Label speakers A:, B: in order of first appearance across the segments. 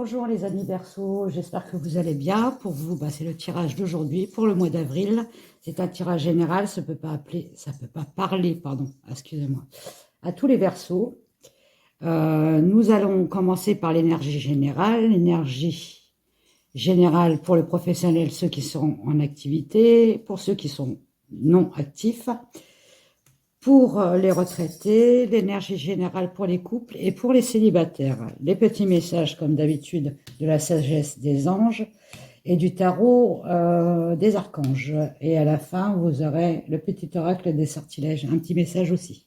A: Bonjour les amis Verseaux, j'espère que vous allez bien. Pour vous, c'est le tirage d'aujourd'hui pour le mois d'avril. C'est un tirage général, ça peut pas parler, excusez-moi, à tous les Verseaux. Nous allons commencer par l'énergie générale. L'énergie générale pour les professionnels, ceux qui sont en activité, pour ceux qui sont non actifs. Pour les retraités, l'énergie générale pour les couples et pour les célibataires. Les petits messages, comme d'habitude, de la sagesse des anges et du tarot des archanges. Et à la fin, vous aurez le petit oracle des sortilèges, un petit message aussi.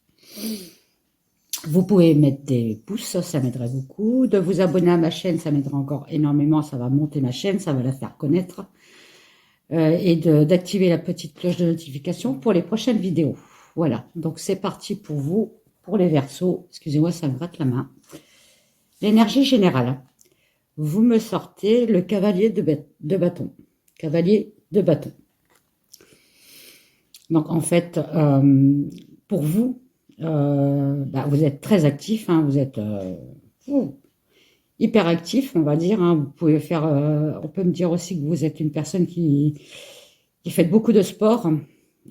A: Vous pouvez mettre des pouces, ça m'aiderait beaucoup. De vous abonner à ma chaîne, ça m'aidera encore énormément. Ça va monter ma chaîne, ça va la faire connaître. Et d'activer la petite cloche de notification pour les prochaines vidéos. Voilà, donc c'est parti pour vous, pour les Verseaux. Excusez-moi, ça me gratte la main. L'énergie générale. Vous me sortez le cavalier de bâton. Cavalier de bâton. Donc en fait, pour vous, vous êtes très actif, hein, vous êtes hyper actif, on va dire. Hein, vous pouvez faire, on peut me dire aussi que vous êtes une personne qui fait beaucoup de sport.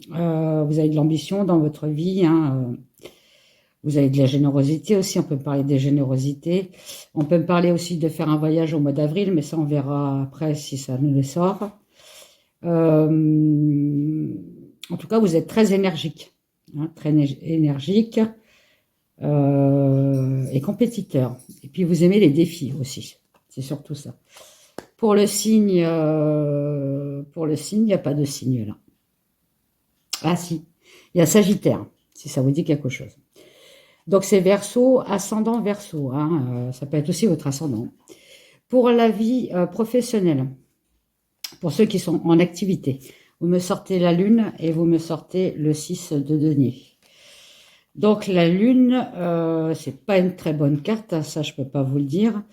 A: Vous avez de l'ambition dans votre vie, hein, vous avez de la générosité aussi, on peut me parler des générosités. On peut me parler aussi de faire un voyage au mois d'avril, mais ça on verra après si ça nous le sort. En tout cas, vous êtes très énergique, hein, et compétiteur. Et puis vous aimez les défis aussi, c'est surtout ça. Pour le signe, il n'y a pas de signe là. Ah si, il y a Sagittaire, si ça vous dit quelque chose. Donc c'est Verseau, ascendant Verseau, hein, ça peut être aussi votre ascendant. Pour la vie professionnelle, pour ceux qui sont en activité, vous me sortez la Lune et vous me sortez le 6 de denier. Donc la Lune, c'est pas une très bonne carte, ça je peux pas vous le dire.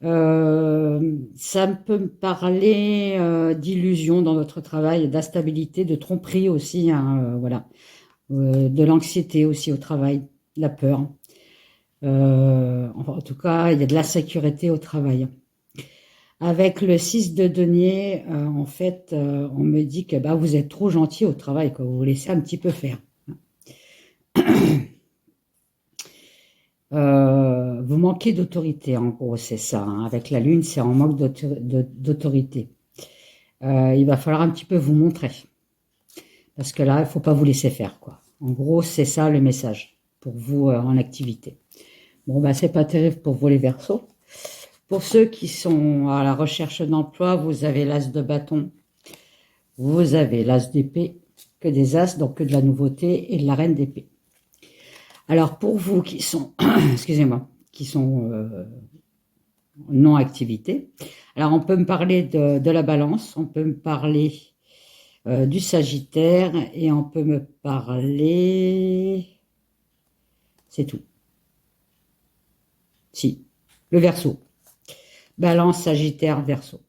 A: Ça peut me parler d'illusion dans votre travail, d'instabilité, de tromperie aussi, hein, voilà, de l'anxiété aussi au travail, de la peur. En tout cas, il y a de l'insécurité au travail. Avec le 6 de denier, en fait, on me dit que vous êtes trop gentil au travail, que vous vous laissez un petit peu faire. Vous manquez d'autorité, en gros, c'est ça. Hein. Avec la Lune, c'est en manque d'autorité. Il va falloir un petit peu vous montrer. Parce que là, il ne faut pas vous laisser faire, quoi. En gros, c'est ça le message pour vous en activité. Bon, c'est pas terrible pour vous les Verseaux. Pour ceux qui sont à la recherche d'emploi, vous avez l'as de bâton, vous avez l'as d'épée, que des as, donc que de la nouveauté, et de la reine d'épée. Alors pour vous qui sont, excusez-moi, qui sont non activité, alors on peut me parler de la balance, on peut me parler du Sagittaire et on peut me parler, c'est tout. Si, le Verseau. Balance, Sagittaire, Verseau.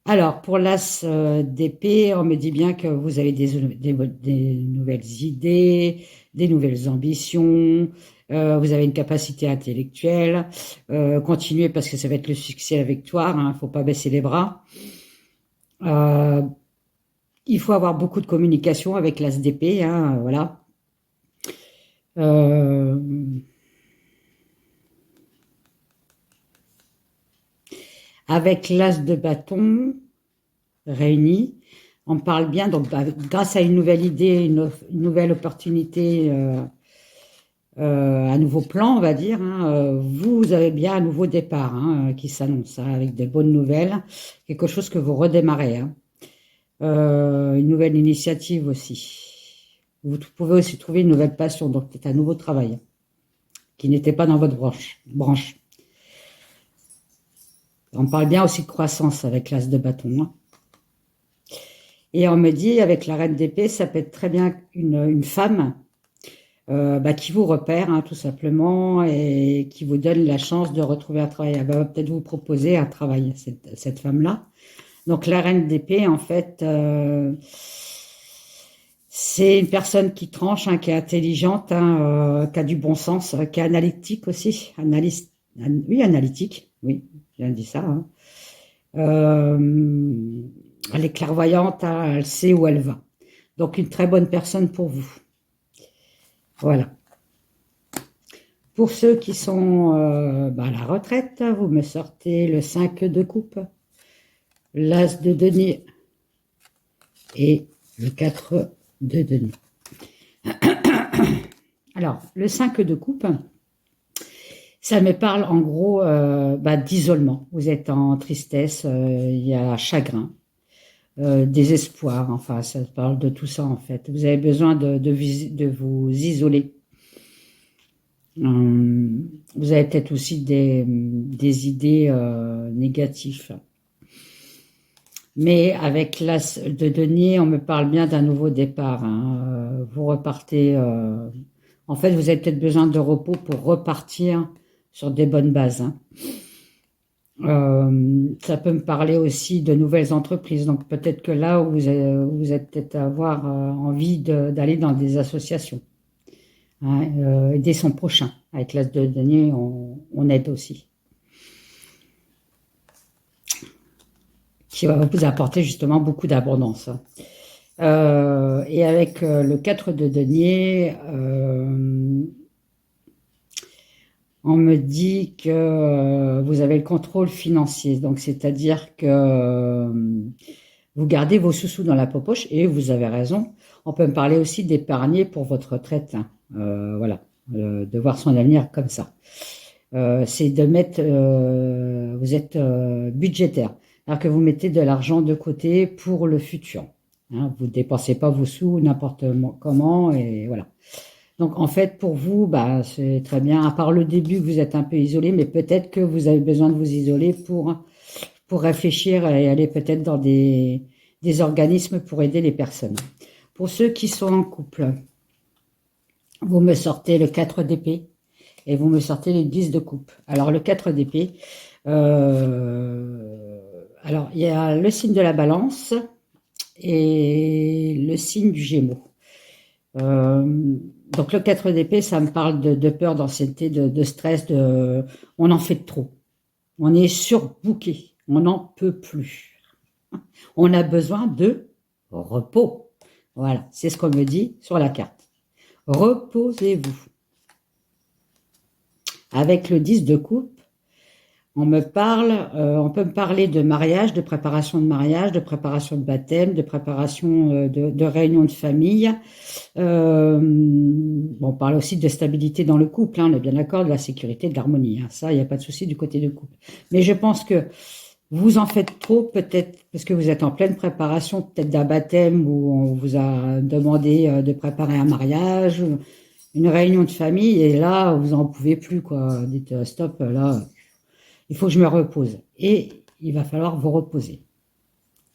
A: Alors, pour l'as d'épée, on me dit bien que vous avez des nouvelles idées, des nouvelles ambitions, vous avez une capacité intellectuelle. Continuez parce que ça va être le succès et la victoire, hein, faut pas baisser les bras. Il faut avoir beaucoup de communication avec l'as d'épée, hein, voilà. Avec l'as de bâton réuni, on parle bien, donc grâce à une nouvelle idée, une nouvelle opportunité, un nouveau plan, on va dire, hein, vous avez bien un nouveau départ hein, qui s'annonce, hein, avec de bonnes nouvelles, quelque chose que vous redémarrez. Hein. Une nouvelle initiative aussi. Vous pouvez aussi trouver une nouvelle passion, donc c'est un nouveau travail qui n'était pas dans votre branche. On parle bien aussi de croissance avec l'as de bâton. Hein. Et on me dit, avec la reine d'épée, ça peut être très bien une femme qui vous repère, hein, tout simplement, et qui vous donne la chance de retrouver un travail. Elle va peut-être vous proposer un travail, cette femme-là. Donc la reine d'épée, en fait, c'est une personne qui tranche, hein, qui est intelligente, hein, qui a du bon sens, qui est analytique aussi, analytique. Oui, j'ai dit ça. Hein. Euh, elle est clairvoyante, hein, elle sait où elle va. Donc, une très bonne personne pour vous. Voilà. Pour ceux qui sont à la retraite, vous me sortez le 5 de coupe, l'as de denier et le 4 de denier. Alors, le 5 de coupe, ça me parle en gros d'isolement. Vous êtes en tristesse, il y a chagrin, désespoir, enfin, ça parle de tout ça en fait. Vous avez besoin de vous isoler. Vous avez peut-être aussi des idées négatives. Mais avec l'as de denier, on me parle bien d'un nouveau départ. Hein. Vous repartez. En fait, vous avez peut-être besoin de repos pour repartir sur des bonnes bases. Hein. Ça peut me parler aussi de nouvelles entreprises. Donc peut-être que là, vous êtes peut-être avoir envie d'aller dans des associations. Hein, aider son prochain. Avec l'as de denier, on aide aussi. Qui va vous apporter justement beaucoup d'abondance. Et avec le 4 de denier, on me dit que vous avez le contrôle financier. Donc, c'est-à-dire que vous gardez vos sous-sous dans la poche et vous avez raison. On peut me parler aussi d'épargner pour votre retraite. Hein. Voilà, de voir son avenir comme ça. C'est de mettre, vous êtes budgétaire. Alors que vous mettez de l'argent de côté pour le futur. Hein, vous ne dépensez pas vos sous n'importe comment et voilà. Donc en fait pour vous, c'est très bien. À part le début, vous êtes un peu isolé, mais peut-être que vous avez besoin de vous isoler pour réfléchir et aller peut-être dans des organismes pour aider les personnes. Pour ceux qui sont en couple, vous me sortez le 4 d'épée et vous me sortez le 10 de coupe. Alors le 4 d'épée, alors il y a le signe de la balance et le signe du Gémeaux. Donc le 4 d'épée, ça me parle de peur, d'anxiété, de stress, on en fait de trop. On est surbooké, on n'en peut plus. On a besoin de repos. Voilà, c'est ce qu'on me dit sur la carte. Reposez-vous. Avec le 10 de coupe, on peut me parler de mariage, de préparation de baptême, de préparation de réunion de famille. On parle aussi de stabilité dans le couple, hein, on est bien d'accord, de la sécurité, de l'harmonie. Hein, ça, il n'y a pas de souci du côté du couple. Mais je pense que vous en faites trop, peut-être parce que vous êtes en pleine préparation, peut-être d'un baptême où on vous a demandé de préparer un mariage, une réunion de famille, et là, vous n'en pouvez plus, quoi. Dites stop, là, il faut que je me repose. Et il va falloir vous reposer.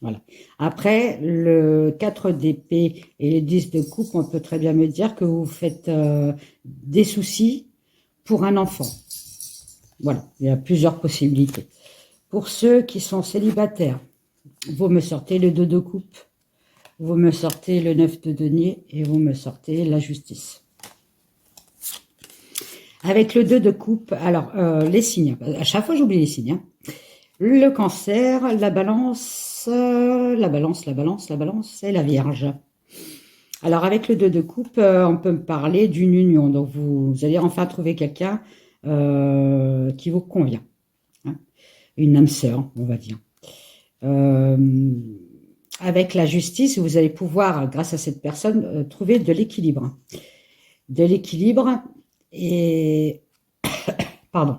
A: Voilà. Après, le 4 d'épée et les 10 de coupe, on peut très bien me dire que vous faites des soucis pour un enfant. Voilà, il y a plusieurs possibilités. Pour ceux qui sont célibataires, vous me sortez le 2 de coupe, vous me sortez le 9 de denier et vous me sortez la justice. Avec le 2 de coupe, alors les signes, à chaque fois j'oublie les signes. Hein. Le cancer, la balance et la vierge. Alors avec le 2 de coupe, on peut me parler d'une union. Donc vous allez enfin trouver quelqu'un qui vous convient. Hein. Une âme sœur, on va dire. Avec la justice, vous allez pouvoir, grâce à cette personne, trouver de l'équilibre. De l'équilibre et pardon,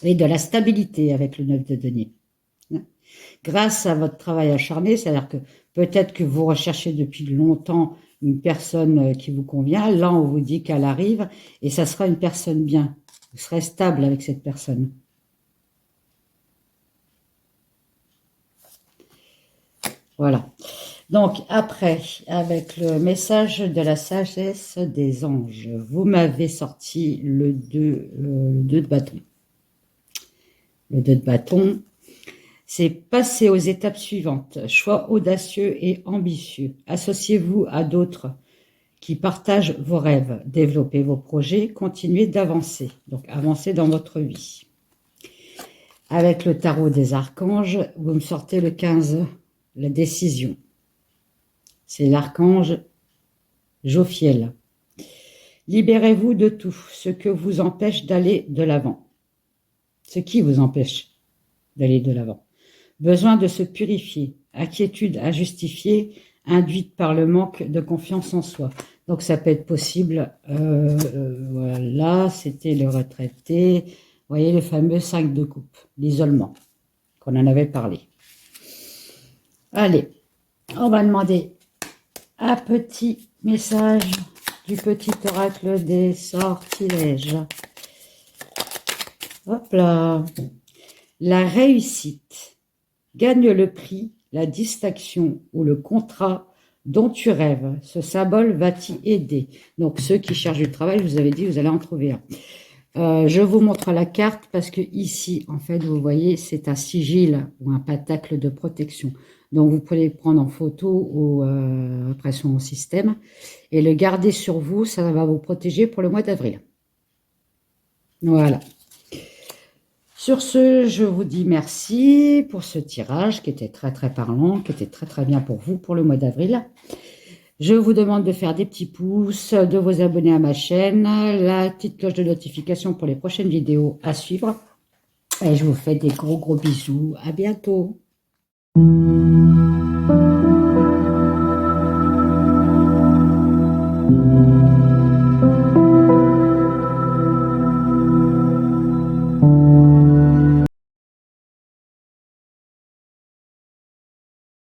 A: et de la stabilité avec le 9 de denier. Grâce à votre travail acharné, c'est-à-dire que peut-être que vous recherchez depuis longtemps une personne qui vous convient, là on vous dit qu'elle arrive et ça sera une personne bien. Vous serez stable avec cette personne. Voilà. Donc après, avec le message de la sagesse des anges, vous m'avez sorti le 2 de bâton. Le 2 de bâton, c'est passer aux étapes suivantes. Choix audacieux et ambitieux. Associez-vous à d'autres qui partagent vos rêves. Développez vos projets. Continuez d'avancer. Donc avancez dans votre vie. Avec le tarot des archanges, vous me sortez le 15, la décision. C'est l'archange Jophiel. Libérez-vous de tout ce que vous empêche d'aller de l'avant. Ce qui vous empêche d'aller de l'avant. Besoin de se purifier, inquiétude injustifiée, induite par le manque de confiance en soi. Donc ça peut être possible, voilà, c'était le retraité, vous voyez le fameux 5 de coupe, l'isolement, qu'on en avait parlé. Allez, on va demander un petit message du petit oracle des sortilèges. Hop là, la réussite. Gagne le prix, la distinction ou le contrat dont tu rêves. Ce symbole va t'y aider. Donc, ceux qui cherchent du travail, je vous avais dit, vous allez en trouver un. Je vous montre la carte parce que ici, en fait, vous voyez, c'est un sigil ou un pentacle de protection. Donc, vous pouvez le prendre en photo ou après son système et le garder sur vous. Ça va vous protéger pour le mois d'avril. Voilà. Sur ce, je vous dis merci pour ce tirage qui était très très parlant, qui était très très bien pour vous pour le mois d'avril. Je vous demande de faire des petits pouces, de vous abonner à ma chaîne, la petite cloche de notification pour les prochaines vidéos à suivre. Et je vous fais des gros bisous. À bientôt.